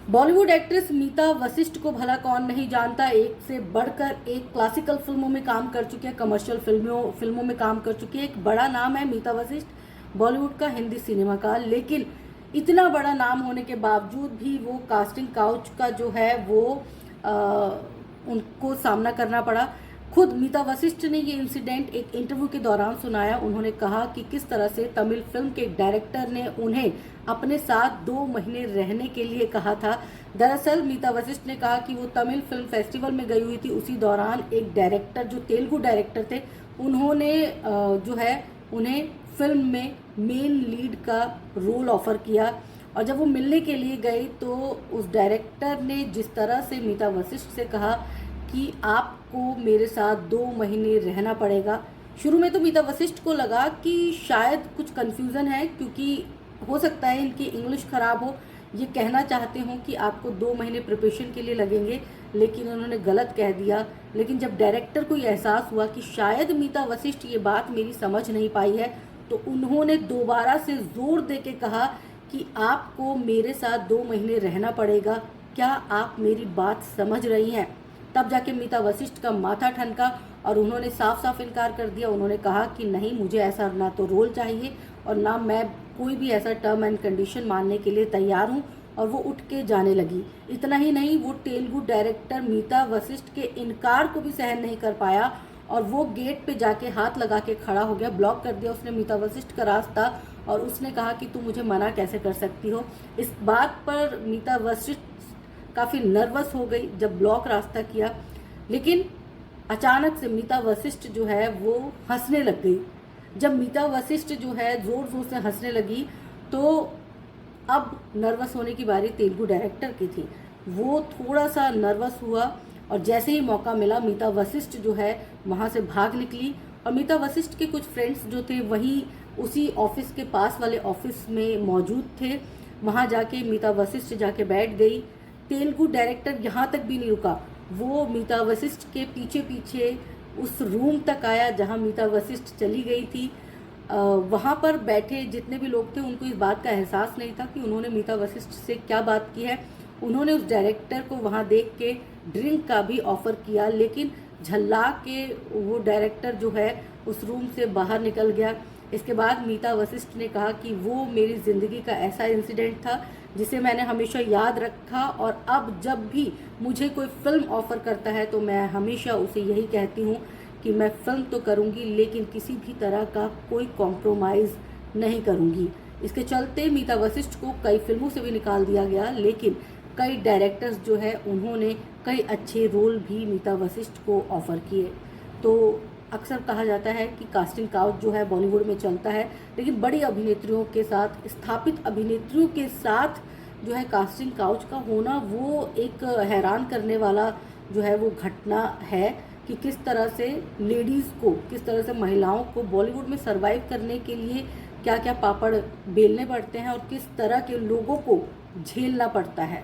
Bollywood actress मीता वशिष्ठ को भला कौन नहीं जानता। एक से बढ़कर एक क्लासिकल फिल्मों में काम कर चुकी है, कमर्शियल फिल्मों में काम कर चुकी है। एक बड़ा नाम है मीता वशिष्ठ बॉलीवुड का, हिंदी सिनेमा का। लेकिन इतना बड़ा नाम होने के बावजूद भी वो कास्टिंग काउच का जो है वो आ, उनको सामना करना पड़ा। खुद मीता वशिष्ठ ने ये इंसिडेंट एक इंटरव्यू के दौरान सुनाया। उन्होंने कहा कि किस तरह से तमिल फिल्म के डायरेक्टर ने उन्हें अपने साथ 2 महीने रहने के लिए कहा था। दरअसल मीता वशिष्ठ ने कहा कि वो तमिल फिल्म फेस्टिवल में गई हुई थी। उसी दौरान एक डायरेक्टर, जो तेलुगु डायरेक्टर थे, उन्होंने जो है उन्हें फिल्म में मेन लीड का रोल ऑफर किया। और जब वो मिलने के लिए गए तो उस डायरेक्टर ने जिस तरह से मीता वशिष्ठ से कहा कि आपको मेरे साथ 2 महीने रहना पड़ेगा। शुरू में तो मीता वशिष्ठ को लगा कि शायद कुछ कन्फ्यूज़न है, क्योंकि हो सकता है इनकी इंग्लिश ख़राब हो, ये कहना चाहते हों कि आपको 2 महीने प्रिपरेशन के लिए लगेंगे, लेकिन उन्होंने गलत कह दिया। लेकिन जब डायरेक्टर को ये एहसास हुआ कि शायद मीता वशिष्ठ ये बात मेरी समझ नहीं पाई है, तो उन्होंने दोबारा से ज़ोर दे के कहा कि आपको मेरे साथ 2 महीने रहना पड़ेगा, क्या आप मेरी बात समझ रही हैं? तब जाके मीता वशिष्ठ का माथा ठनका और उन्होंने साफ साफ इनकार कर दिया। उन्होंने कहा कि नहीं, मुझे ऐसा ना तो रोल चाहिए और ना मैं कोई भी ऐसा टर्म एंड कंडीशन मानने के लिए तैयार हूँ। और वो उठ के जाने लगी। इतना ही नहीं, वो तेलुगु डायरेक्टर मीता वशिष्ठ के इनकार को भी सहन नहीं कर पाया और वो गेट पे जाके हाथ लगा के खड़ा हो गया, ब्लॉक कर दिया उसने मीता वशिष्ठ का रास्ता। और उसने कहा कि तुम मुझे मना कैसे कर सकती हो। इस बात पर मीता वशिष्ठ काफ़ी नर्वस हो गई जब ब्लॉक रास्ता किया। लेकिन अचानक से मीता वशिष्ठ जो है वो हंसने लग गई। जब मीता वशिष्ठ जो है ज़ोर ज़ोर से हंसने लगी तो अब नर्वस होने की बारी तेलुगु डायरेक्टर की थी। वो थोड़ा सा नर्वस हुआ और जैसे ही मौका मिला मीता वशिष्ठ जो है वहाँ से भाग निकली। और मीता वशिष्ठ के कुछ फ्रेंड्स जो थे वहीं उसी ऑफिस के पास वाले ऑफिस में मौजूद थे। वहाँ जाके मीता वशिष्ठ जाके बैठ गई। तेलुगु डायरेक्टर यहाँ तक भी नहीं रुका, वो मीता वशिष्ठ के पीछे पीछे उस रूम तक आया जहाँ मीता वशिष्ठ चली गई थी। वहाँ पर बैठे जितने भी लोग थे उनको इस बात का एहसास नहीं था कि उन्होंने मीता वशिष्ठ से क्या बात की है। उन्होंने उस डायरेक्टर को वहाँ देख के ड्रिंक का भी ऑफ़र किया, लेकिन झल्ला के वो डायरेक्टर जो है उस रूम से बाहर निकल गया। इसके बाद मीता वशिष्ठ ने कहा कि वो मेरी ज़िंदगी का ऐसा इंसिडेंट था जिसे मैंने हमेशा याद रखा और अब जब भी मुझे कोई फ़िल्म ऑफ़र करता है तो मैं हमेशा उसे यही कहती हूँ कि मैं फ़िल्म तो करूँगी लेकिन किसी भी तरह का कोई कॉम्प्रोमाइज़ नहीं करूँगी। इसके चलते मीता वशिष्ठ को कई फिल्मों से भी निकाल दिया गया, लेकिन कई डायरेक्टर्स जो है उन्होंने कई अच्छे रोल भी मीता वशिष्ठ को ऑफ़र किए। तो अक्सर कहा जाता है कि कास्टिंग काउच जो है बॉलीवुड में चलता है, लेकिन बड़ी अभिनेत्रियों के साथ, स्थापित अभिनेत्रियों के साथ जो है कास्टिंग काउच का होना वो एक हैरान करने वाला जो है वो घटना है कि किस तरह से लेडीज़ को, किस तरह से महिलाओं को बॉलीवुड में सरवाइव करने के लिए क्या क्या पापड़ बेलने पड़ते हैं और किस तरह के लोगों को झेलना पड़ता है।